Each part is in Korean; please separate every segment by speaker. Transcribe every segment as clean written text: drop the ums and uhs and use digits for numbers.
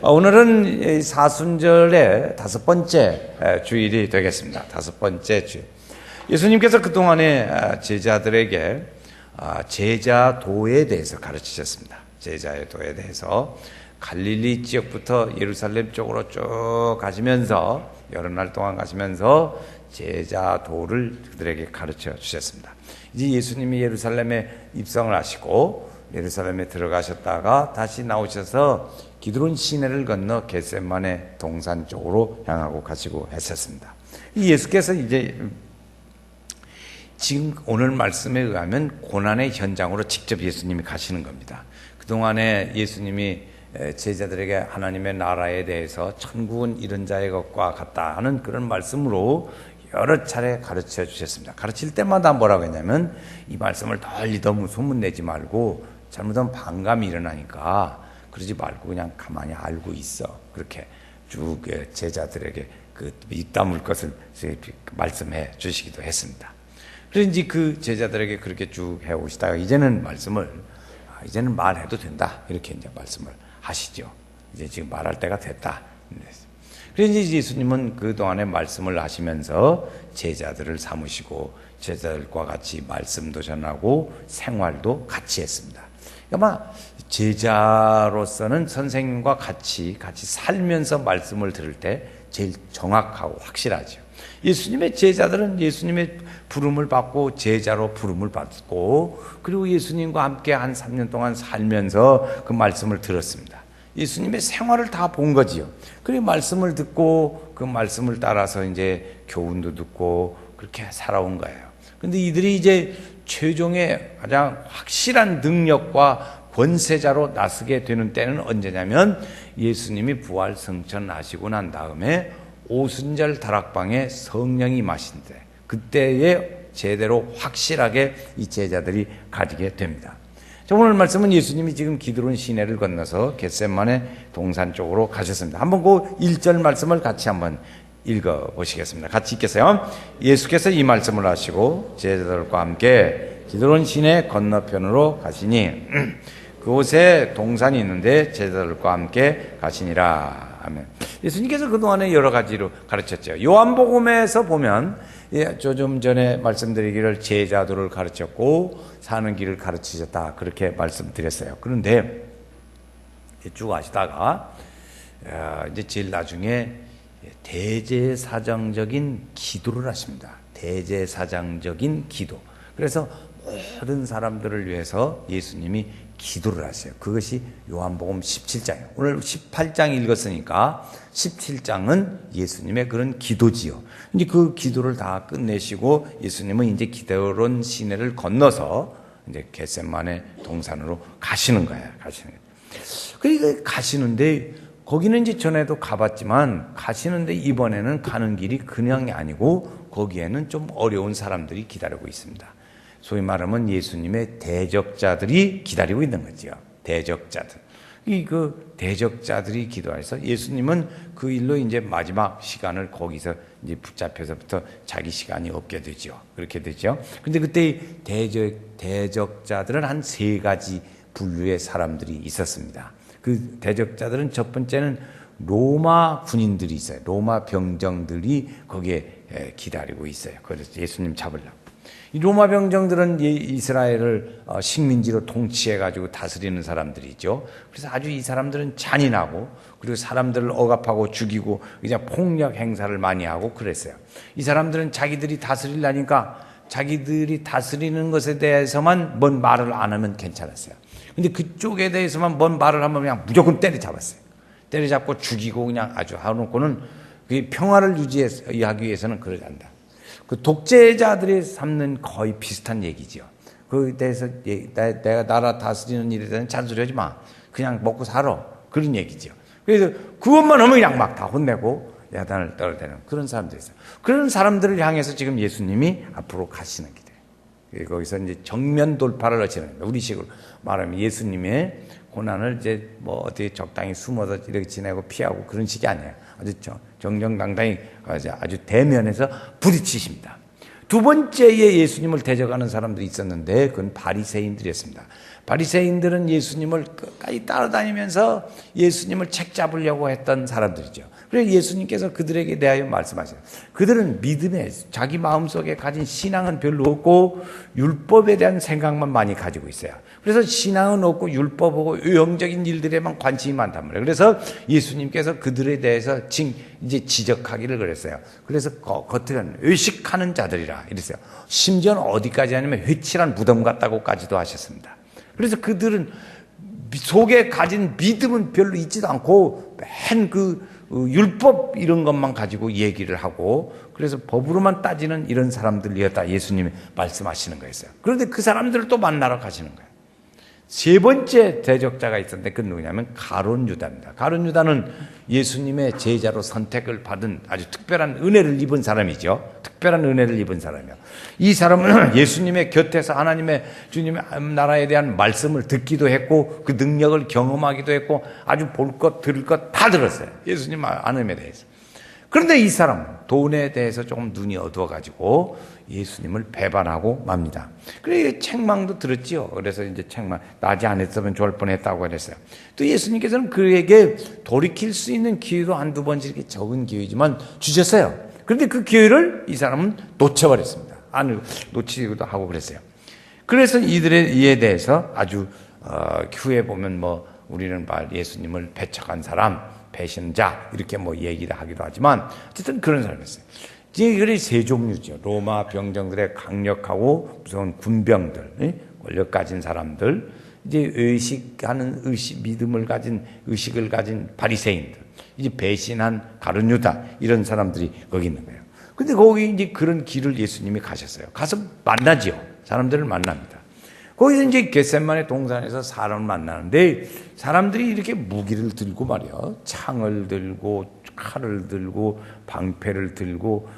Speaker 1: 오늘은 사순절의 5번째 주일이 되겠습니다. 5번째 주일. 예수님께서 그동안에 제자들에게 제자도에 대해서 가르치셨습니다. 제자의 도에 대해서 갈릴리 지역부터 예루살렘 쪽으로 쭉 가시면서 여러 날 동안 가시면서 제자도를 그들에게 가르쳐 주셨습니다. 이제 예수님이 예루살렘에 입성을 하시고 예루살렘에 들어가셨다가 다시 나오셔서 기드론 시내를 건너 겟세마네 동산 쪽으로 향하고 가시고 했었습니다. 예수께서 이제 지금 오늘 말씀에 의하면 고난의 현장으로 직접 예수님이 가시는 겁니다. 그동안에 예수님이 제자들에게 하나님의 나라에 대해서 천국은 이런 자의 것과 같다 하는 그런 말씀으로 여러 차례 가르쳐 주셨습니다. 가르칠 때마다 뭐라고 했냐면 이 말씀을 널리 너무 소문내지 말고 잘못하면 반감이 일어나니까 그러지 말고 그냥 가만히 알고 있어. 그렇게 쭉 제자들에게 그 입 다물 것을 말씀해 주시기도 했습니다. 그래서 이제 그 제자들에게 그렇게 쭉 해오시다가 이제는 말해도 된다. 이렇게 이제 말씀을 하시죠. 이제 지금 말할 때가 됐다. 그래서 이제 예수님은 그동안에 말씀을 하시면서 제자들을 삼으시고 제자들과 같이 말씀도 전하고 생활도 같이 했습니다. 아마 제자로서는 선생님과 같이 살면서 말씀을 들을 때 제일 정확하고 확실하죠. 예수님의 제자들은 예수님의 부름을 받고 제자로 부름을 받고 그리고 예수님과 함께 한 3년 동안 살면서 그 말씀을 들었습니다. 예수님의 생활을 다 본 거지요. 그리고 말씀을 듣고 그 말씀을 따라서 이제 교훈도 듣고 그렇게 살아온 거예요. 근데 이들이 이제 최종의 가장 확실한 능력과 권세자로 나서게 되는 때는 언제냐면 예수님이 부활 승천하시고 난 다음에 오순절 다락방에 성령이 임하신 때 그때에 제대로 확실하게 이 제자들이 가지게 됩니다. 오늘 말씀은 예수님이 지금 기드론 시내를 건너서 겟세마네 동산 쪽으로 가셨습니다. 한번 그 1절 말씀을 같이 한번 읽어보시겠습니다. 같이 읽겠어요. 예수께서 이 말씀을 하시고 제자들과 함께 기드론 시내 건너편으로 가시니 그곳에 동산이 있는데 제자들과 함께 가시니라. 아멘. 예수님께서 그동안에 여러 가지로 가르쳤죠. 요한복음에서 보면 좀 전에 말씀드리기를 제자도를 가르쳤고 사는 길을 가르치셨다 그렇게 말씀드렸어요. 그런데 쭉 하시다가 이제 제일 나중에 대제사장적인 기도를 하십니다. 대제사장적인 기도. 그래서 모든 사람들을 위해서 예수님이 기도를 하세요. 그것이 요한복음 17장이에요. 오늘 18장 읽었으니까 17장은 예수님의 그런 기도지요. 이제 그 기도를 다 끝내시고 예수님은 이제 기드론 시내를 건너서 이제 겟세마네 동산으로 가시는 거예요. 그러니까 가시는데 거기는 이제 전에도 가봤지만 가시는데 이번에는 가는 길이 그냥이 아니고 거기에는 좀 어려운 사람들이 기다리고 있습니다. 소위 말하면 예수님의 대적자들이 기다리고 있는 거죠. 대적자들. 그 대적자들이 기도해서 예수님은 그 일로 이제 마지막 시간을 거기서 이제 붙잡혀서부터 자기 시간이 없게 되죠. 그렇게 되죠. 근데 그때 대적자들은 한 3가지 분류의 사람들이 있었습니다. 그 대적자들은 첫 번째는 로마 군인들이 있어요. 로마 병정들이 거기에 기다리고 있어요. 그래서 예수님 잡으려고. 이 로마 병정들은 이스라엘을 식민지로 통치해가지고 다스리는 사람들이죠. 그래서 아주 이 사람들은 잔인하고 그리고 사람들을 억압하고 죽이고 그냥 폭력 행사를 많이 하고 그랬어요. 이 사람들은 자기들이 다스리려니까 자기들이 다스리는 것에 대해서만 뭔 말을 안 하면 괜찮았어요. 근데 그쪽에 대해서만 뭔 말을 하면 그냥 무조건 때려잡았어요. 때려잡고 죽이고 그냥 아주 해놓고는 평화를 유지하기 위해서는 그러지 않는다. 그 독재자들이 삼는 거의 비슷한 얘기죠. 그에 대해서 내가 나라 다스리는 일에 대해서는 잔소리하지 마. 그냥 먹고 살아. 그런 얘기죠. 그래서 그것만 하면 그냥 막 다 혼내고 야단을 떨어대는 그런 사람들이 있어요. 그런 사람들을 향해서 지금 예수님이 앞으로 가시는 길이에요. 거기서 이제 정면 돌파를 하시는 거예요. 우리식으로 말하면 예수님의 고난을 이제 뭐 어떻게 적당히 숨어서 이렇게 지내고 피하고 그런 식이 아니에요. 아주 정정당당히 아주 대면에서 부딪히십니다. 두 번째에 예수님을 대적하는 사람들이 있었는데 그건 바리새인들이었습니다. 바리새인들은 예수님을 끝까지 따라다니면서 예수님을 책잡으려고 했던 사람들이죠. 그래서 예수님께서 그들에게 대하여 말씀하세요. 그들은 믿음에 자기 마음속에 가진 신앙은 별로 없고 율법에 대한 생각만 많이 가지고 있어요. 그래서 신앙은 없고 율법하고 영적인 일들에만 관심이 많단 말이에요. 그래서 예수님께서 그들에 대해서 이제 지적하기를 그랬어요. 그래서 겉으로는 의식하는 자들이라 이랬어요. 심지어는 어디까지 하냐면 회칠한 무덤 같다고까지도 하셨습니다. 그래서 그들은 속에 가진 믿음은 별로 있지도 않고 맨 율법 이런 것만 가지고 얘기를 하고 그래서 법으로만 따지는 이런 사람들이었다 예수님이 말씀하시는 거였어요. 그런데 그 사람들을 또 만나러 가시는 거예요. 세 번째 대적자가 있었는데 그건 누구냐면 가룟 유다입니다. 가룟 유다는 예수님의 제자로 선택을 받은 아주 특별한 은혜를 입은 사람이죠. 특별한 은혜를 입은 사람이요. 이 사람은 예수님의 곁에서 하나님의 주님의 나라에 대한 말씀을 듣기도 했고 그 능력을 경험하기도 했고 아주 볼 것 들을 것 다 들었어요. 예수님 안음에 대해서. 그런데 이 사람 돈에 대해서 조금 눈이 어두워가지고 예수님을 배반하고 맙니다. 그래 책망도 들었지요. 그래서 이제 책망 나지 않았으면 좋을 뻔했다고 그랬어요. 또 예수님께서는 그에게 돌이킬 수 있는 기회도 한두 번씩 이렇게 적은 기회지만 주셨어요. 그런데 그 기회를 이 사람은 놓쳐버렸습니다. 놓치기도 하고 그랬어요. 그래서 이에 대해서 아주 후에 보면 우리는 예수님을 배척한 사람, 배신자 이렇게 얘기를 하기도 하지만 어쨌든 그런 사람이었어요. 이게 세 종류죠. 로마 병정들의 강력하고 무서운 군병들, 권력 가진 사람들, 이제 믿음을 가진 의식을 가진 바리새인들, 이제 배신한 가룟 유다 이런 사람들이 거기 있는 거예요. 근데 거기 이제 그런 길을 예수님이 가셨어요. 가서 만나지요. 사람들을 만납니다. 거기서 이제 겟세마네 동산에서 사람을 만나는데 사람들이 이렇게 무기를 들고 말이야. 창을 들고 칼을 들고 방패를 들고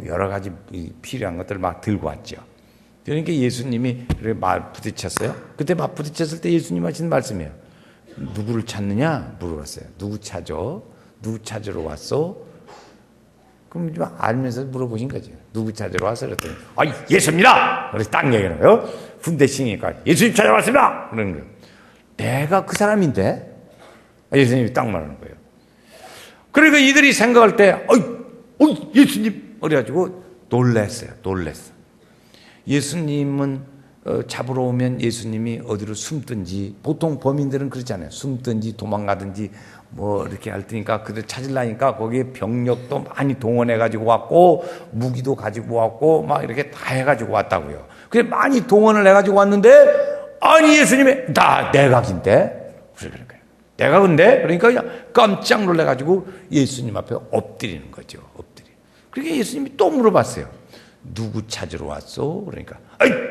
Speaker 1: 여러 가지 필요한 것들을 막 들고 왔죠. 그러니까 예수님이 막 부딪혔어요. 그때 막 부딪혔을 때 예수님 하신 말씀이에요. 누구를 찾느냐 물어봤어요. 누구 찾아? 누구 찾으러 왔어? 그럼 좀 알면서 물어보신 거죠. 누구 찾으러 왔어? 그랬더니 예수입니다. 그래서 딱 얘기하는 거예요. 군대시니까 예수님 찾아왔습니다. 그러는 거예요. 내가 그 사람인데? 예수님이 딱 말하는 거예요. 그러니까 이들이 생각할 때 예수님 그래가지고 놀랬어요. 예수님은 잡으러 오면 예수님이 어디로 숨든지 보통 범인들은 그렇잖아요. 숨든지 도망가든지 이렇게 할 테니까 그들 찾으려니까 거기에 병력도 많이 동원해가지고 왔고 무기도 가지고 왔고 막 이렇게 다 해가지고 왔다고요. 그래 많이 동원을 해가지고 왔는데 아니 예수님이 내각인데 그런 거예요. 내각인데 그러니까 그냥 깜짝 놀래가지고 예수님 앞에 엎드리는 거죠. 그러니까 예수님이 또 물어봤어요. 누구 찾으러 왔어? 그러니까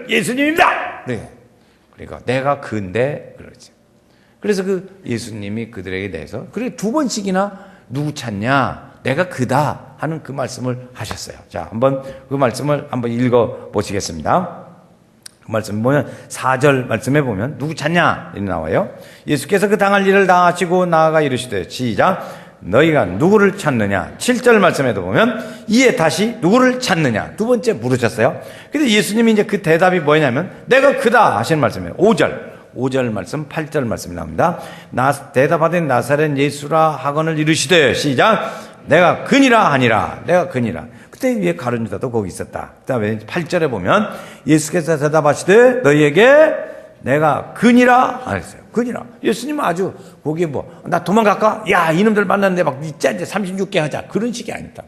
Speaker 1: 예수님입니다. 네. 그러니까 내가 그인데 그러지. 그래서 예수님이 그들에게 대해서 그래 두 번씩이나 누구 찾냐? 내가 그다 하는 그 말씀을 하셨어요. 자, 한번 그 말씀을 한번 읽어 보시겠습니다. 그 말씀 보면 4절 말씀에 보면 누구 찾냐? 이렇게 나와요. 예수께서 그 당할 일을 다 하시고 나아가 이르시되 시작. 너희가 누구를 찾느냐? 7절 말씀에도 보면 이에 다시 누구를 찾느냐? 두 번째 물으셨어요. 근데 예수님이 이제 그 대답이 뭐냐면 내가 그다 하시는 말씀이에요. 5절 말씀 8절 말씀이 나옵니다. 대답하되 나사렛 예수라 하거늘 이르시되 시작. 내가 그니라 하니라. 내가 그니라. 그때 위에 가룟 유다도 거기 있었다. 그다음에 8절에 보면 예수께서 대답하시되 너희에게 내가 그니라 하셨어요. 그니라. 예수님은 아주 거기에 나 도망갈까? 야 이놈들 만났는데 막 이제 36개 하자. 그런 식이 아니다.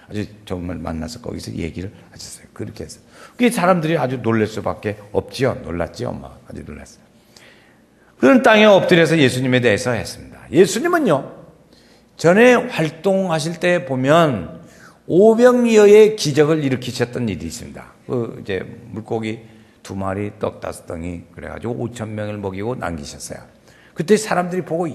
Speaker 1: 아주 정말 만나서 거기서 얘기를 하셨어요. 그렇게 해서. 그게 사람들이 아주 놀랄 수밖에 없지요. 놀랐지요. 아주 놀랐어요. 그런 땅에 엎드려서 예수님에 대해서 했습니다. 예수님은요, 전에 활동하실 때 보면 오병이어의 기적을 일으키셨던 일이 있습니다. 이제 물고기 2마리, 떡 5덩이, 그래가지고 5,000명을 먹이고 남기셨어요. 그때 사람들이 보고,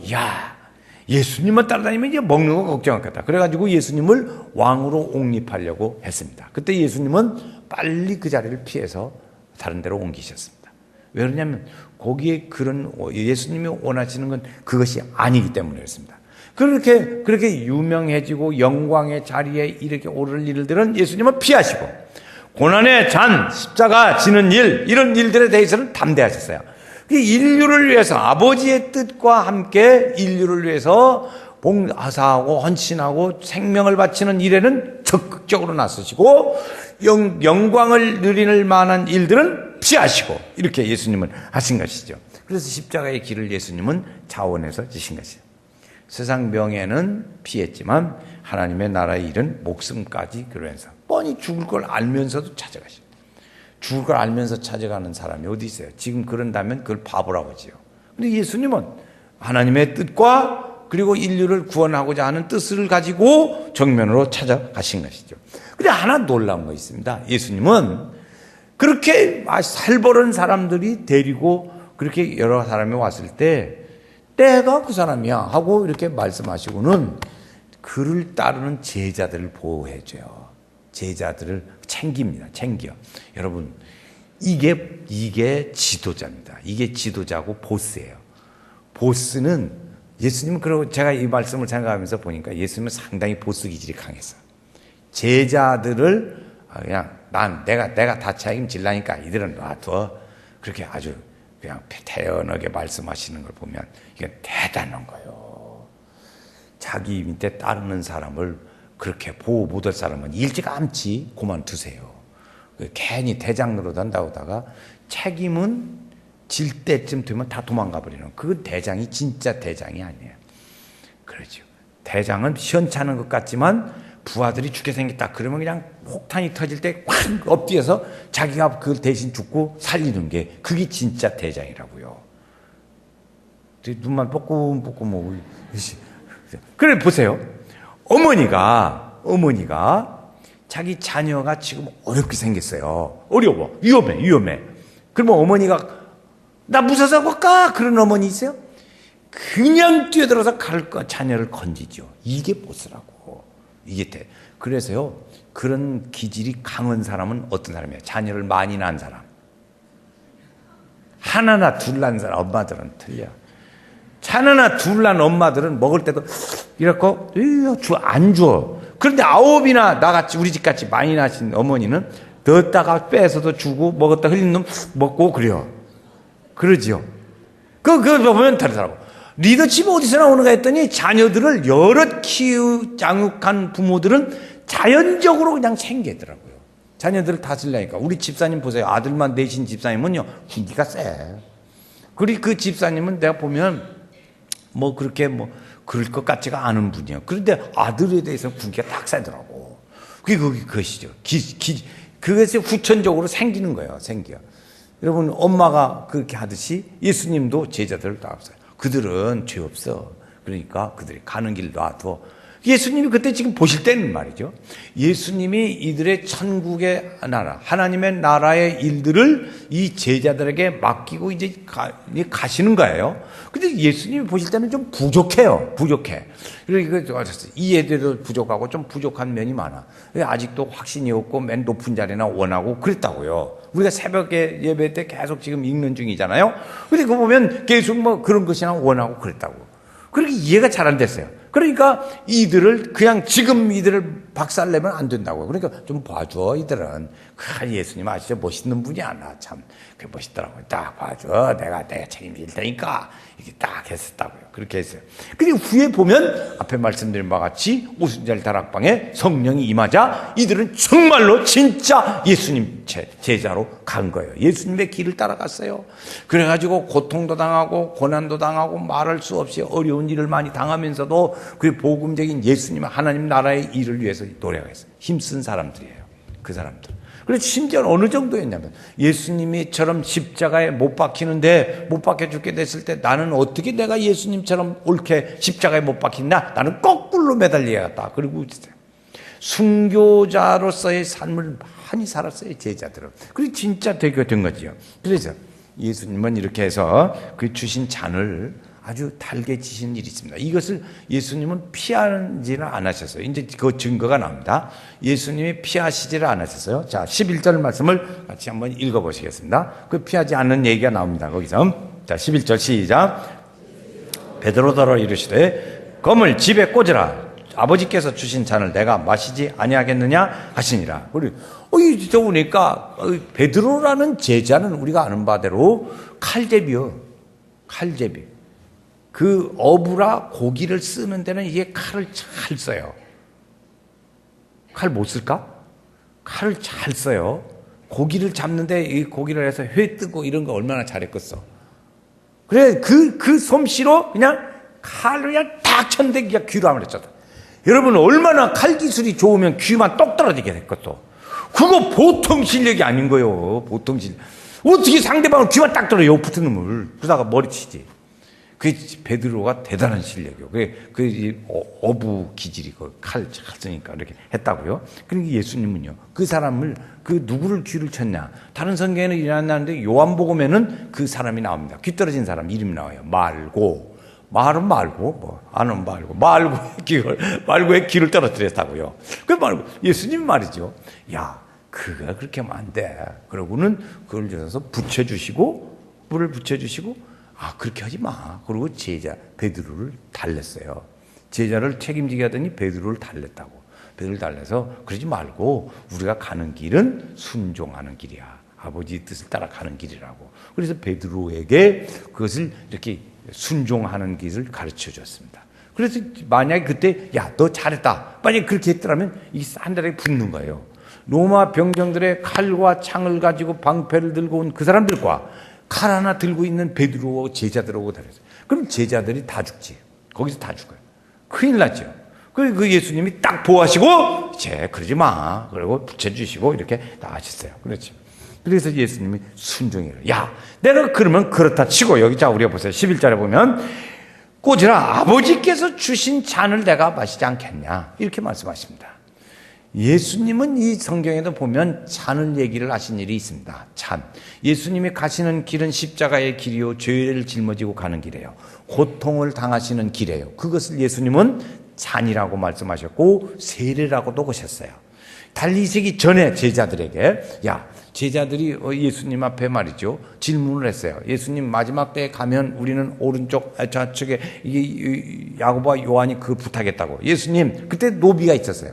Speaker 1: 예수님만 따라다니면 이제 먹는 거 걱정하겠다. 그래가지고 예수님을 왕으로 옹립하려고 했습니다. 그때 예수님은 빨리 그 자리를 피해서 다른 데로 옮기셨습니다. 왜 그러냐면 거기에 그런 예수님이 원하시는 건 그것이 아니기 때문이었습니다. 그렇게 유명해지고 영광의 자리에 이렇게 오를 일들은 예수님은 피하시고 고난의 잔, 십자가 지는 일, 이런 일들에 대해서는 담대하셨어요. 인류를 위해서 아버지의 뜻과 함께 인류를 위해서 봉사하고 헌신하고 생명을 바치는 일에는 적극적으로 나서시고 영광을 누릴 만한 일들은 피하시고 이렇게 예수님은 하신 것이죠. 그래서 십자가의 길을 예수님은 자원해서 지신 것이죠. 세상 명예는 피했지만 하나님의 나라의 일은 목숨까지 그러면서 뻔히 죽을 걸 알면서도 찾아가시죠. 죽을 걸 알면서 찾아가는 사람이 어디 있어요? 지금 그런다면 그걸 바보라고 하지요. 근데 예수님은 하나님의 뜻과 그리고 인류를 구원하고자 하는 뜻을 가지고 정면으로 찾아가신 것이죠. 근데 하나 놀라운 거 있습니다. 예수님은 그렇게 살벌한 사람들이 데리고 그렇게 여러 사람이 왔을 때 때가 그 사람이야 하고 이렇게 말씀하시고는 그를 따르는 제자들을 보호해줘요. 제자들을 챙깁니다. 챙겨. 여러분, 이게 지도자입니다. 이게 지도자고 보스예요. 보스는 예수님은 그러고 제가 이 말씀을 생각하면서 보니까 예수님은 상당히 보스 기질이 강했어요. 제자들을 그냥 내가 다 책임질라니까 이들은 놔둬. 그렇게 아주 그냥 태연하게 말씀하시는 걸 보면 이게 대단한 거예요. 자기 밑에 따르는 사람을 그렇게 보호 못할 사람은 일찌감치 그만두세요. 괜히 대장 노릇한다고 하다가 책임은 질 때쯤 되면 다 도망가 버리는 그 대장이 진짜 대장이 아니에요. 그렇죠. 대장은 시원찮은 것 같지만 부하들이 죽게 생겼다 그러면 그냥 폭탄이 터질 때 확 엎드려서 자기가 그 대신 죽고 살리는 게 그게 진짜 대장이라고요. 눈만 뽀끔뽀끔 오고. 그래 보세요. 어머니가 자기 자녀가 지금 어렵게 생겼어요. 어려워. 위험해. 그러면 어머니가 나 무서워서 갈까? 그런 어머니 있어요? 그냥 뛰어들어서 자녀를 건지죠. 이게 보스라고. 그래서요, 그런 기질이 강한 사람은 어떤 사람이에요? 자녀를 많이 낳은 사람. 하나나 둘 낳은 사람, 엄마들은 틀려. 하나나 둘 낳은 엄마들은 먹을 때도 이렇고, 안 줘. 그런데 9이나 나같이, 우리 집 같이 많이 낳으신 어머니는 넣었다가 빼서도 주고, 먹었다 흘린 놈 먹고 그래요. 그러지요. 그거 보면 다르더라고. 리더십이 어디서 나오는가 했더니 자녀들을 여럿 양육한 부모들은 자연적으로 그냥 생기더라고요. 자녀들을 다스리려니까. 우리 집사님 보세요. 아들만 내신 집사님은요, 군기가 세. 그리고 그 집사님은 내가 보면 그럴 것 같지가 않은 분이에요. 그런데 아들에 대해서 군기가 딱 세더라고. 그것이죠. 그것이 후천적으로 생기는 거예요. 여러분, 엄마가 그렇게 하듯이 예수님도 제자들을 따랐어요. 그들은 죄 없어. 그러니까 그들이 가는 길 놔둬. 예수님이 그때 지금 보실 때는 말이죠. 예수님이 이들의 천국의 나라, 하나님의 나라의 일들을 이 제자들에게 맡기고 이제 가시는 거예요. 근데 예수님이 보실 때는 좀 부족해요. 그러니까 이해도 부족하고 좀 부족한 면이 많아. 아직도 확신이 없고 맨 높은 자리나 원하고 그랬다고요. 우리가 새벽에 예배 때 계속 지금 읽는 중이잖아요. 근데 그거 보면 계속 그런 것이나 원하고 그랬다고. 그렇게 이해가 잘 안 됐어요. 그러니까 지금 이들을 박살내면 안 된다고요. 그러니까 좀 봐줘, 이들은. 예수님 아시죠? 멋있는 분이야. 나 참, 그게 멋있더라고요. 딱 봐줘. 내가 책임질 테니까. 이렇게 딱 했었다고요. 그렇게 했어요. 근데 후에 보면, 앞에 말씀드린 바와 같이 오순절 다락방에 성령이 임하자 이들은 정말로 진짜 예수님 제자로 간 거예요. 예수님의 길을 따라갔어요. 그래가지고 고통도 당하고, 고난도 당하고, 말할 수 없이 어려운 일을 많이 당하면서도 그 복음적인 예수님 하나님 나라의 일을 위해서 노력했어요. 힘쓴 사람들이에요. 그 사람들. 그래서 심지어 어느 정도였냐면 예수님이처럼 십자가에 못 박히는데 못 박혀 죽게 됐을 때 나는 어떻게 내가 예수님처럼 옳게 십자가에 못 박힌다? 나는 거꾸로 매달려야겠다. 그리고 순교자로서의 삶을 많이 살았어요. 제자들은. 그리고 진짜 되게 된 거지요. 그래서 예수님은 이렇게 해서 그 주신 잔을 아주 달게 지신 일이 있습니다. 이것을 예수님은 피하지는 않으셨어요. 이제 그 증거가 나옵니다. 예수님이 피하시지를 않으셨어요. 자, 11절 말씀을 같이 한번 읽어보시겠습니다. 그 피하지 않는 얘기가 나옵니다. 거기서. 자, 11절 시작. 베드로더러 이르시되 검을 집에 꽂으라. 아버지께서 주신 잔을 내가 마시지 아니하겠느냐 하시니라. 우리 이제 보니까 베드로라는 제자는 우리가 아는 바대로 칼제비요. 칼제비. 그 어부라 고기를 쓰는 데는 이게 칼을 잘 써요. 칼 못 쓸까? 칼을 잘 써요. 고기를 잡는데 이 고기를 해서 회 뜨고 이런 거 얼마나 잘했겠어. 그래 그 솜씨로 그냥 칼을 그냥 딱 쳤는데 그냥 귀로 하면 했잖아. 여러분 얼마나 칼 기술이 좋으면 귀만 똑 떨어지게 됐겠어. 그거 보통 실력이 아닌 거예요. 보통 실력. 어떻게 상대방을 귀만 딱 떨어 요 붙은 놈을 그러다가 머리치지. 그 베드로가 대단한 실력이요. 그 어부 기질이 칼 잘 쓰니까 이렇게 했다고요. 그러니까 예수님은요, 그 사람을 그 누구를 귀를 쳤냐? 다른 성경에는 일어났는데 요한복음에는 그 사람이 나옵니다. 귀 떨어진 사람 이름이 나와요. 말은 말고 뭐 아는 말고의 귀를 떨어뜨렸다고요. 그 말고 예수님 말이죠. 야, 그가 그렇게 하면 안 돼. 그러고는 그걸 줘서 붙여주시고 물을 붙여주시고. 그렇게 하지 마. 그리고 제자 베드로를 달랬어요. 제자를 책임지게 하더니 베드로를 달랬다고. 베드로를 달래서 그러지 말고 우리가 가는 길은 순종하는 길이야. 아버지 뜻을 따라 가는 길이라고. 그래서 베드로에게 그것을 이렇게 순종하는 길을 가르쳐 줬습니다. 그래서 만약에 그때 야, 너 잘했다. 만약에 그렇게 했더라면 이 산들에 붙는 거예요. 로마 병정들의 칼과 창을 가지고 방패를 들고 온 그 사람들과 칼 하나 들고 있는 베드로 제자들하고 다녔어요. 그럼 제자들이 다 죽지. 거기서 다 죽어요. 큰일 났죠. 그 예수님이 딱 보호하시고 이제 그러지 마. 그리고 붙여주시고 이렇게 다 하셨어요. 그렇죠. 그래서 예수님이 순종해요. 야, 내가 그러면 그렇다 치고 여기 자 우리가 보세요. 11절에 보면 꼬지라 아버지께서 주신 잔을 내가 마시지 않겠냐 이렇게 말씀하십니다. 예수님은 이 성경에도 보면 잔을 얘기를 하신 일이 있습니다. 잔. 예수님이 가시는 길은 십자가의 길이요 죄를 짊어지고 가는 길이에요. 고통을 당하시는 길이에요. 그것을 예수님은 잔이라고 말씀하셨고 세례라고도 하셨어요. 달리시기 전에 제자들에게 제자들이 예수님 앞에 말이죠 질문을 했어요. 예수님 마지막 때에 가면 우리는 오른쪽 좌측에 야고보와 요한이 그 부탁했다고. 예수님 그때 노비가 있었어요.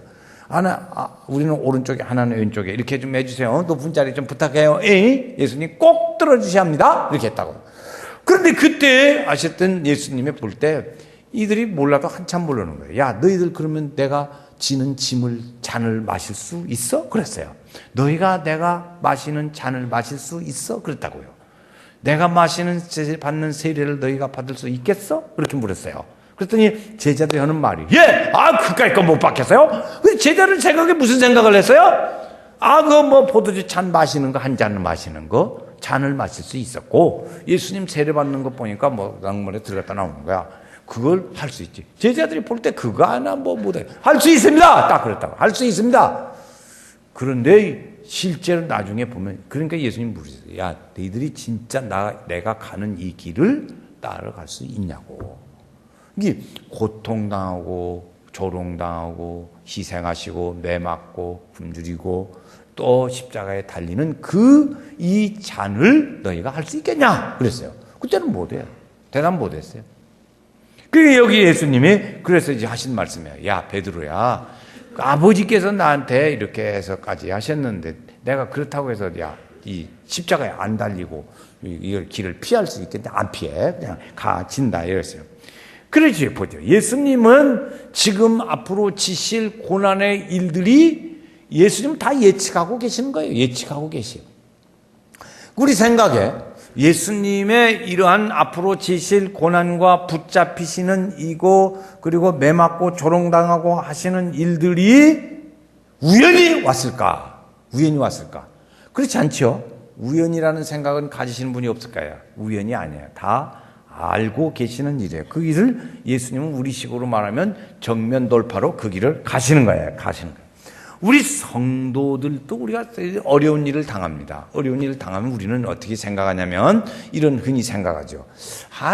Speaker 1: 우리는 오른쪽에 하나는 왼쪽에 이렇게 좀 해주세요. 높은 자리 좀 부탁해요. 예수님 꼭 들어주셔야 합니다. 이렇게 했다고. 그런데 그때 아셨던 예수님이 볼 때 이들이 몰라도 한참 모르는 거예요. 야, 너희들 그러면 내가 지는 잔을 마실 수 있어? 그랬어요. 너희가 내가 마시는 잔을 마실 수 있어? 그랬다고요. 내가 받는 세례를 너희가 받을 수 있겠어? 그렇게 물었어요. 그랬더니 제자들이 하는 말이 그까이 거 못 받겠어요? 제자들 생각에 무슨 생각을 했어요? 그거 포도주 잔 마시는 거 한 잔을 마시는 거 잔을 마실 수 있었고 예수님 세례 받는 거 보니까 낭만에 들어갔다 나오는 거야. 그걸 할 수 있지. 제자들이 볼 때 그거 하나 못해. 할 수 있습니다. 딱 그랬다고. 할 수 있습니다. 그런데 실제로 나중에 보면 그러니까 예수님 물으셨어요. 야, 너희들이 진짜 내가 가는 이 길을 따라갈 수 있냐고. 이게 고통당하고 조롱당하고 희생하시고 매맞고 굶주리고 또 십자가에 달리는 이 잔을 너희가 할 수 있겠냐 그랬어요. 그때는 못해요. 대답 못했어요. 그게 여기 예수님이 그래서 이제 하신 말씀이에요. 야, 베드로야, 아버지께서 나한테 이렇게 해서까지 하셨는데 내가 그렇다고 해서 이 십자가에 안 달리고 이걸 길을 피할 수 있겠냐? 안 피해. 그냥 진다 이랬어요. 그러지 보죠. 예수님은 지금 앞으로 지실 고난의 일들이 예수님 다 예측하고 계시는 거예요. 예측하고 계시요. 우리 생각에 예수님의 이러한 앞으로 지실 고난과 붙잡히시는 그리고 매맞고 조롱당하고 하시는 일들이 우연히 왔을까? 우연히 왔을까? 그렇지 않죠. 우연이라는 생각은 가지시는 분이 없을까요? 우연이 아니에요. 다 알고 계시는 일이에요. 그 일을 예수님은 우리식으로 말하면 정면 돌파로 그 길을 가시는 거예요. 우리 성도들도 우리가 어려운 일을 당합니다. 어려운 일을 당하면 우리는 어떻게 생각하냐면 이런 흔히 생각하죠.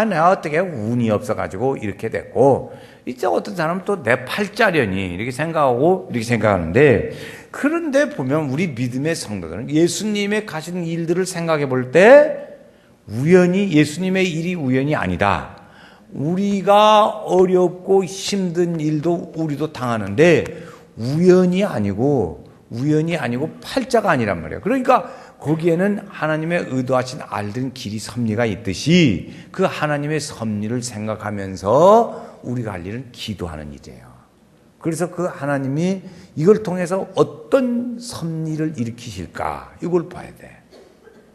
Speaker 1: 내가 어떻게 운이 없어가지고 이렇게 됐고 이제 어떤 사람은 또 내 팔자려니 이렇게 생각하는데 그런데 보면 우리 믿음의 성도들은 예수님의 가시는 일들을 생각해 볼 때 우연히 예수님의 일이 우연이 아니다. 우리가 어렵고 힘든 일도 우리도 당하는데 우연이 아니고 팔자가 아니란 말이에요. 그러니까 거기에는 하나님의 의도하신 알든 길이 섭리가 있듯이 그 하나님의 섭리를 생각하면서 우리가 할 일은 기도하는 일이에요. 그래서 그 하나님이 이걸 통해서 어떤 섭리를 일으키실까 이걸 봐야 돼.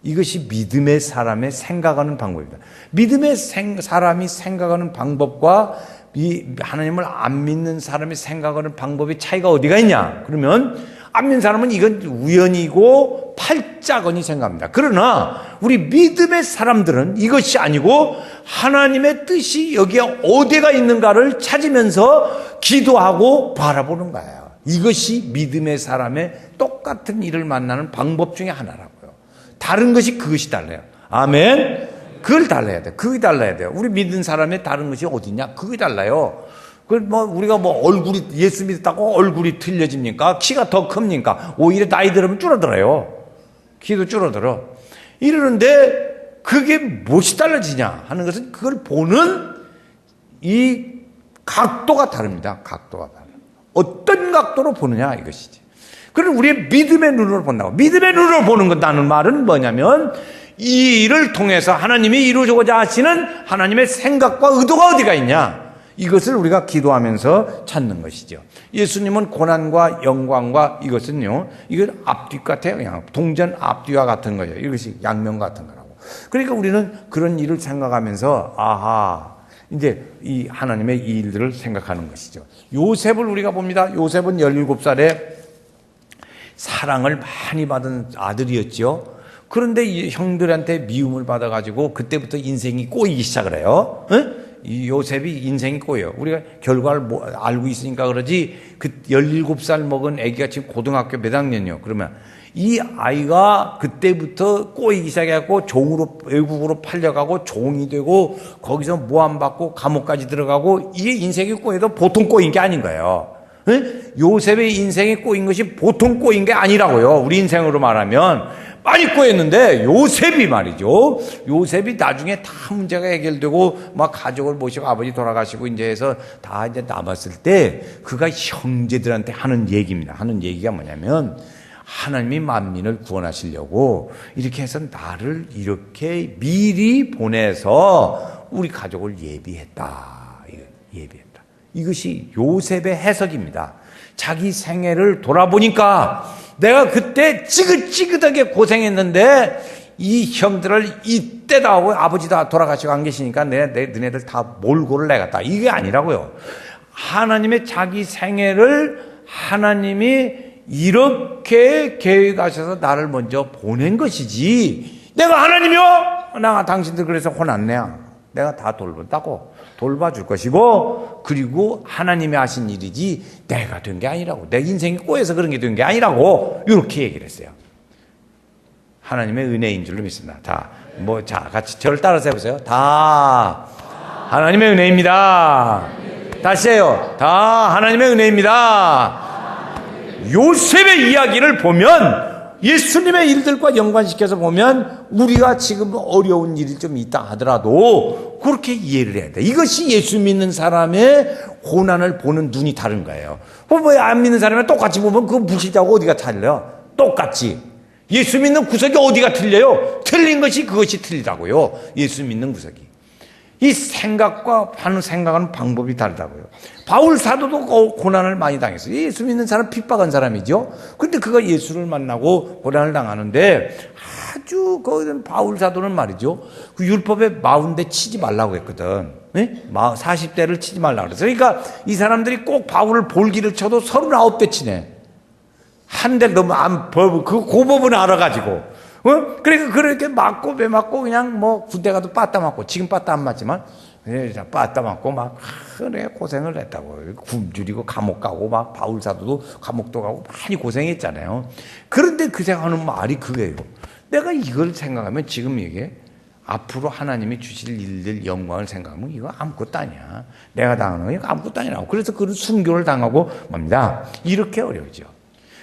Speaker 1: 이것이 믿음의 사람의 생각하는 방법입니다. 믿음의 사람이 생각하는 방법과 이 하나님을 안 믿는 사람이 생각하는 방법의 차이가 어디가 있냐? 그러면 안 믿는 사람은 이건 우연이고 팔자거니 생각합니다. 그러나 우리 믿음의 사람들은 이것이 아니고 하나님의 뜻이 여기에 어디가 있는가를 찾으면서 기도하고 바라보는 거예요. 이것이 믿음의 사람의 똑같은 일을 만나는 방법 중에 하나라고요. 다른 것이 그것이 달라요. 아멘. 그걸 달라야 돼. 그게 달라야 돼요. 우리 믿는 사람의 다른 것이 어디냐? 그게 달라요. 우리가 얼굴이, 예수 믿었다고 얼굴이 틀려집니까? 키가 더 큽니까? 오히려 나이 들으면 줄어들어요. 키도 줄어들어. 이러는데 그게 무엇이 달라지냐 하는 것은 그걸 보는 이 각도가 다릅니다. 각도가 달라요. 어떤 각도로 보느냐 이것이지. 그럼 우리의 믿음의 눈으로 본다고. 믿음의 눈으로 보는 것다는 말은 뭐냐면 이 일을 통해서 하나님이 이루고자 하시는 하나님의 생각과 의도가 어디가 있냐 이것을 우리가 기도하면서 찾는 것이죠. 예수님은 고난과 영광과 이것은요, 이건 앞뒤 같아요. 그냥 동전 앞뒤와 같은 거예요. 이것이 양면 같은 거라고. 그러니까 우리는 그런 일을 생각하면서 아하, 이제 이 하나님의 이 일들을 생각하는 것이죠. 요셉을 우리가 봅니다. 요셉은 17살에 사랑을 많이 받은 아들이었죠. 그런데 이 형들한테 미움을 받아가지고 그때부터 인생이 꼬이기 시작을 해요. 이 요셉이 인생이 꼬여요. 우리가 결과를 알고 있으니까 그러지 그 17살 먹은 애기가 지금 고등학교 몇 학년이요. 그러면 이 아이가 그때부터 꼬이기 시작해갖고 종으로 외국으로 팔려가고 종이 되고 거기서 모함받고 감옥까지 들어가고 이게 인생이 꼬여도 보통 꼬인 게 아닌 거예요. 요셉의 인생이 꼬인 것이 보통 꼬인 게 아니라고요. 우리 인생으로 말하면 많이 꼬였는데 요셉이 말이죠. 요셉이 나중에 다 문제가 해결되고 막 가족을 모시고 아버지 돌아가시고 이제 해서 다 이제 남았을 때 그가 형제들한테 하는 얘기입니다. 하는 얘기가 뭐냐면 하나님이 만민을 구원하시려고 이렇게 해서 나를 이렇게 미리 보내서 우리 가족을 예비했다. 예비했다. 이것이 요셉의 해석입니다. 자기 생애를 돌아보니까 내가 그때 찌긋찌긋하게 고생했는데 이 형들을 이때다 하고 아버지도 돌아가시고 안 계시니까 너네들 다 몰고를 내갔다. 이게 아니라고요. 하나님의 자기 생애를 하나님이 이렇게 계획하셔서 나를 먼저 보낸 것이지 내가 하나님이요? 나 당신들 그래서 혼났네요. 내가 다 돌봐줄 것이고 그리고 하나님이 하신 일이지 내가 된 게 아니라고. 내 인생이 꼬여서 그런 게 된 게 아니라고 이렇게 얘기를 했어요. 하나님의 은혜인 줄로 믿습니다. 자 같이 저를 따라서 해보세요. 다 하나님의 은혜입니다. 다시 해요. 다 하나님의 은혜입니다. 요셉의 이야기를 보면 예수님의 일들과 연관시켜서 보면 우리가 지금 어려운 일이 좀 있다 하더라도 그렇게 이해를 해야 돼. 이것이 예수 믿는 사람의 고난을 보는 눈이 다른 거예요. 왜 안 믿는 사람이 똑같이 보면 그 무시자고 어디가 틀려? 똑같이. 예수 믿는 구석이 어디가 틀려요? 틀린 것이 그것이 틀리다고요. 예수 믿는 구석이. 이 생각과 생각하는 방법이 다르다고요. 바울 사도도 고난을 많이 당했어요. 예수 믿는 사람 핍박한 사람이죠. 근데 그가 예수를 만나고 고난을 당하는데 아주 바울 사도는 말이죠. 그 율법에 40대 치지 말라고 했거든. 40대를 치지 말라고 그랬어요. 그러니까 이 사람들이 꼭 바울을 볼기를 쳐도 39대 치네. 한 대 너무 그 고법은 알아가지고. 그러니까 그렇게 맞고 배 맞고 그냥 군대 가도 빠따 맞고 지금 빠따 안 맞지만 빠따 맞고 막 그래 고생을 했다고. 굶주리고 감옥 가고 막 바울 사도도 감옥도 가고 많이 고생했잖아요. 그런데 그 생각하는 말이 그거예요. 내가 이걸 생각하면 지금 이게 앞으로 하나님이 주실 일들 영광을 생각하면 이거 아무것도 아니야. 내가 당하는 거 이거 아무것도 아니라고. 그래서 그런 순교를 당하고 맙니다. 이렇게 어려워져.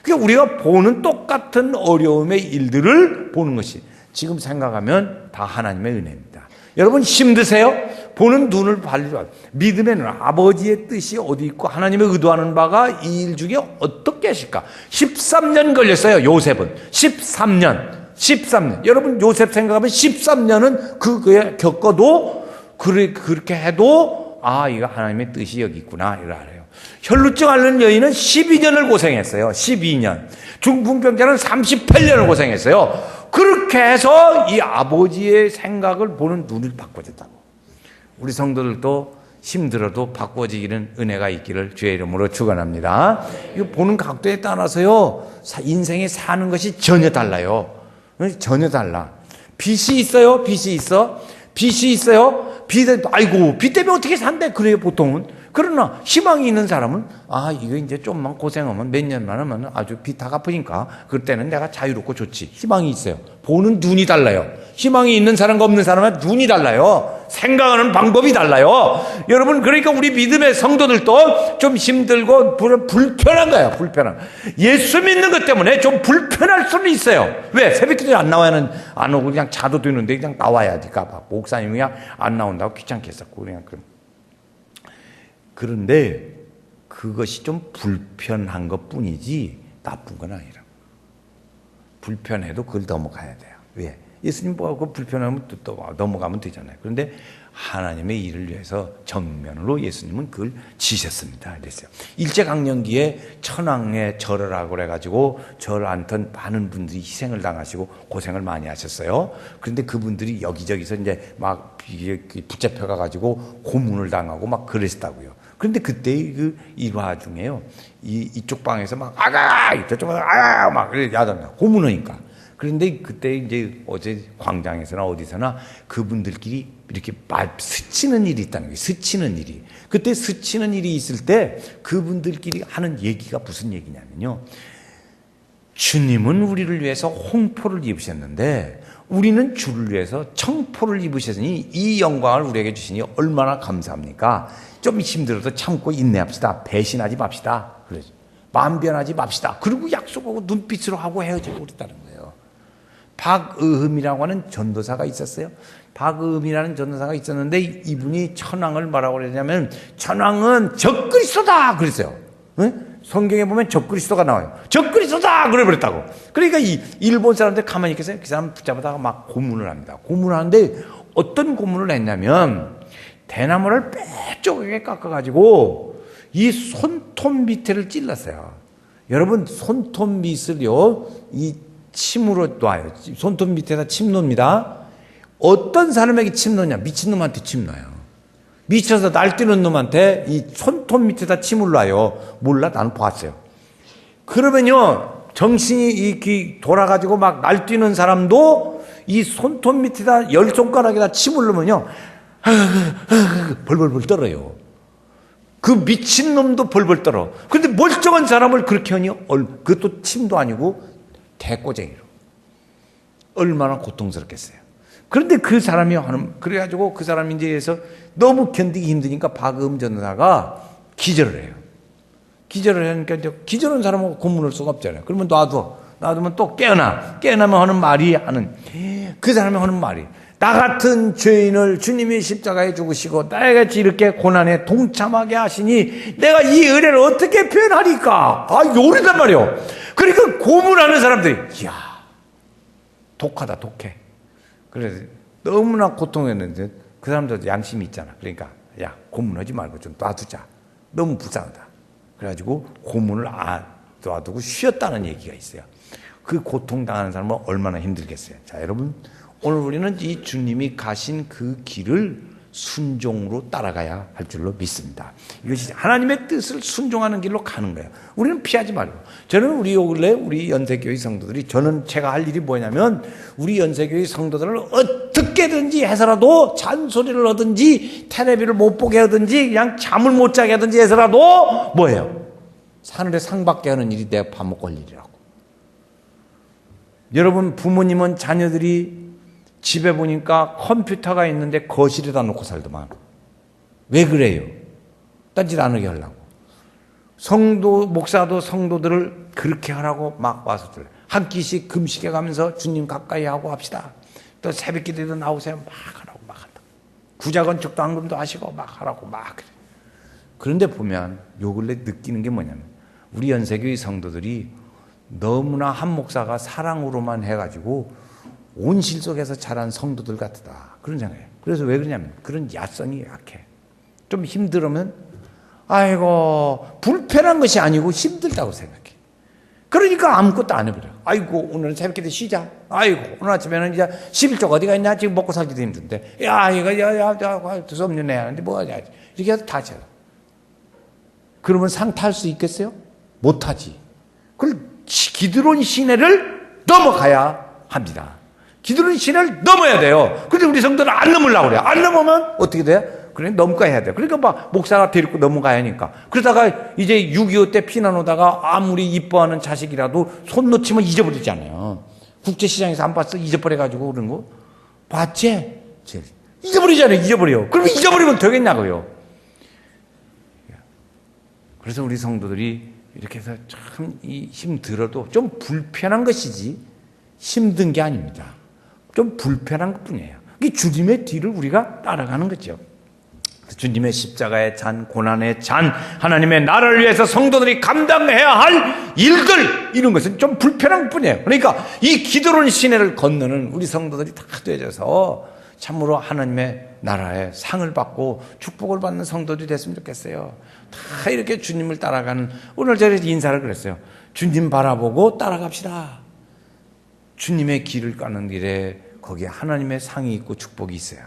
Speaker 1: 그러니까 우리가 보는 똑같은 어려움의 일들을 보는 것이 지금 생각하면 다 하나님의 은혜입니다. 여러분 힘드세요? 보는 눈을 발리라. 믿음의 눈, 아버지의 뜻이 어디 있고 하나님의 의도하는 바가 이 일 중에 어떻게 하실까? 13년 걸렸어요. 요셉은 13년. 여러분 요셉 생각하면 13년은 그거에 겪어도 그렇게 해도 이거 하나님의 뜻이 여기 있구나 이걸 알아요. 혈루증 앓는 여인은 12년을 고생했어요. 12년. 중풍병자는 38년을 고생했어요. 그렇게 해서 이 아버지의 생각을 보는 눈을 바꿔줬다고. 우리 성도들도 힘들어도 바꿔지기는 은혜가 있기를 주의 이름으로 축원합니다. 이거 보는 각도에 따라서요, 인생에 사는 것이 전혀 달라요. 전혀 달라. 빚이 있어요? 빚이 있어요? 빚 때문에 어떻게 산대? 그래요, 보통은. 그러나 희망이 있는 사람은 이거 이제 좀만 고생하면 몇 년만 하면 아주 빚 다 갚으니까 그때는 내가 자유롭고 좋지. 희망이 있어요. 보는 눈이 달라요. 희망이 있는 사람과 없는 사람은 눈이 달라요. 생각하는 방법이 달라요. 여러분, 그러니까 우리 믿음의 성도들도 좀 힘들고 불편한 거예요. 불편한. 예수 믿는 것 때문에 좀 불편할 수는 있어요. 왜? 새벽기도에 안 나와야는 안 오고 그냥 자도 되는데 그냥 나와야 될까. 목사님이 그냥 안 나온다고 귀찮겠었고 그냥 그런데 그것이 좀 불편한 것 뿐이지 나쁜 건 아니라고. 불편해도 그걸 넘어가야 돼요. 왜? 예수님 보고 불편하면 또 넘어가면 되잖아요. 그런데 하나님의 일을 위해서 정면으로 예수님은 그걸 지셨습니다. 그랬어요. 일제강점기에 천황의 절을 하고 그래가지고 절 않던 많은 분들이 희생을 당하시고 고생을 많이 하셨어요. 그런데 그분들이 여기저기서 이제 막 붙잡혀가가지고 고문을 당하고 막 그랬다고요. 그런데 그때 그 일화 중에요. 이쪽 방에서 막 저쪽 방에서 막 그래 야단나 고문하니까. 그런데 그때 이제 어제 광장에서나 어디서나 그분들끼리 이렇게 스치는 일이 있다는 거예요. 스치는 일이. 그때 스치는 일이 있을 때 그분들끼리 하는 얘기가 무슨 얘기냐면요. 주님은 우리를 위해서 홍포를 입으셨는데 우리는 주를 위해서 청포를 입으셨으니 이 영광을 우리에게 주시니 얼마나 감사합니까? 좀 힘들어도 참고 인내합시다. 배신하지 맙시다. 그러죠. 마음 변하지 맙시다. 그리고 약속하고 눈빛으로 하고 헤어지고 그랬다는 거예요. 박의흠이라고 하는 전도사가 있었어요. 박의흠이라는 전도사가 있었는데 이분이 천황을 뭐라고 그러냐면 천황은 적그리스도다 그랬어요. 응? 성경에 보면 적그리스도가 나와요. 적그리스도다 그래 버렸다고. 그러니까 이 일본 사람들 가만히 있겠어요. 그 사람 붙잡아다가 막 고문을 합니다. 고문을 하는데 어떤 고문을 했냐면 대나무를 빽쪼게 깎아가지고 이 손톱 밑에를 찔렀어요. 여러분 손톱 밑을요 이 침으로 놔요. 손톱 밑에다 침 놓습니다. 어떤 사람에게 침 놓냐? 미친놈한테 침 놔요. 미쳐서 날뛰는 놈한테 이 손톱 밑에다 침을 놔요. 몰라? 나는 봤어요. 그러면요 정신이 이렇게 돌아가지고 막 날뛰는 사람도 이 손톱 밑에다 10손가락에다 침을 넣으면요 벌벌벌 떨어요. 그 미친놈도 벌벌 떨어. 그런데 멀쩡한 사람을 그렇게 하니 그것도 침도 아니고 대꼬쟁이로. 얼마나 고통스럽겠어요. 그런데 그 사람이 그래가지고 그 사람이 이제에서 너무 견디기 힘드니까 박의흠 전도사가 기절을 해요. 기절을 하니까 이제 기절한 사람하고 고문할 수가 없잖아요. 그러면 놔두면 또 깨어나면 하는 말이 그 사람이 하는 말이 나 같은 죄인을 주님이 십자가에 죽으시고 나같이 이렇게 고난에 동참하게 하시니 내가 이 은혜를 어떻게 표현하리까? 요리단 말이요. 그러니까 고문하는 사람들이 이야 독하다 독해. 그래서 너무나 고통했는데 그 사람들도 양심이 있잖아. 그러니까 야 고문하지 말고 좀 놔두자. 너무 불쌍하다. 그래가지고 고문을 놔두고 쉬었다는 얘기가 있어요. 그 고통당하는 사람은 얼마나 힘들겠어요. 자 여러분 오늘 우리는 이 주님이 가신 그 길을 순종으로 따라가야 할 줄로 믿습니다. 이것이 하나님의 뜻을 순종하는 길로 가는 거예요. 우리는 피하지 말고. 저는 우리 연세교회 성도들이 제가 할 일이 뭐냐면 우리 연세교회 성도들을 어떻게든지 해서라도 잔소리를 하든지 텔레비를 못 보게 하든지 그냥 잠을 못 자게 하든지 해서라도 뭐예요? 하늘에 상 받게 하는 일이 내 밥 먹고 할 일이라고. 여러분 부모님은 자녀들이 집에 보니까 컴퓨터가 있는데 거실에다 놓고 살더만. 왜 그래요? 딴짓 안 하게 하려고. 목사도 성도들을 그렇게 하라고 막 와서 들어요. 한 끼씩 금식해 가면서 주님 가까이 하고 합시다. 또 새벽 기도에도 나오세요. 막 하라고 막 한다. 부자 건축도 한금도 하시고 막 하라고 막 그래. 그런데 보면 요 근래 느끼는 게 뭐냐면 우리 연세교회 성도들이 너무나 한 목사가 사랑으로만 해가지고 온실 속에서 자란 성도들 같다 그런 생각이에요. 그래서 왜 그러냐면 그런 야성이 약해. 좀 힘들으면 아이고 불편한 것이 아니고 힘들다고 생각해. 그러니까 아무것도 안 해버려. 아이고 오늘은 새벽기도 쉬자. 아이고 오늘 아침에는 이제 11조 어디가 있냐. 지금 먹고 살기도 힘든데 야 이거 야 두섭는 애 하는데 뭐 하냐 이렇게 해서 다 져. 그러면 상 탈 수 있겠어요? 못하지. 그걸 기드론 시내를 넘어가야 합니다. 기드론 시내를 넘어야 돼요. 근데 우리 성도는 안 넘으려고 그래요. 안 넘으면 어떻게 돼요? 그래 넘어가야 돼요. 그러니까 막 목사가 데리고 넘어가야 하니까. 그러다가 이제 6.25 때 피난 오다가 아무리 이뻐하는 자식이라도 손 놓치면 잊어버리잖아요. 국제시장에서 안 봤어? 잊어버려가지고 그런 거? 봤지? 잊어버리잖아요. 잊어버려. 그러면 잊어버리면 되겠냐고요. 그래서 우리 성도들이 이렇게 해서 참 힘들어도 좀 불편한 것이지 힘든 게 아닙니다. 좀 불편한 것 뿐이에요. 이게 주님의 뒤를 우리가 따라가는 거죠. 주님의 십자가의 잔, 고난의 잔, 하나님의 나라를 위해서 성도들이 감당해야 할 일들, 이런 것은 좀 불편한 것 뿐이에요. 그러니까 이 기드론 시내를 건너는 우리 성도들이 다 되어져서 참으로 하나님의 나라의 상을 받고 축복을 받는 성도들이 됐으면 좋겠어요. 다 이렇게 주님을 따라가는, 오늘 저희 인사를 그랬어요. 주님 바라보고 따라갑시다. 주님의 길을 가는 길에 거기에 하나님의 상이 있고 축복이 있어요.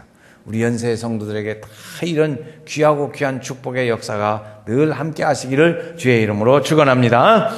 Speaker 1: 우리 연세 성도들에게 다 이런 귀하고 귀한 축복의 역사가 늘 함께 하시기를 주의 이름으로 축원합니다.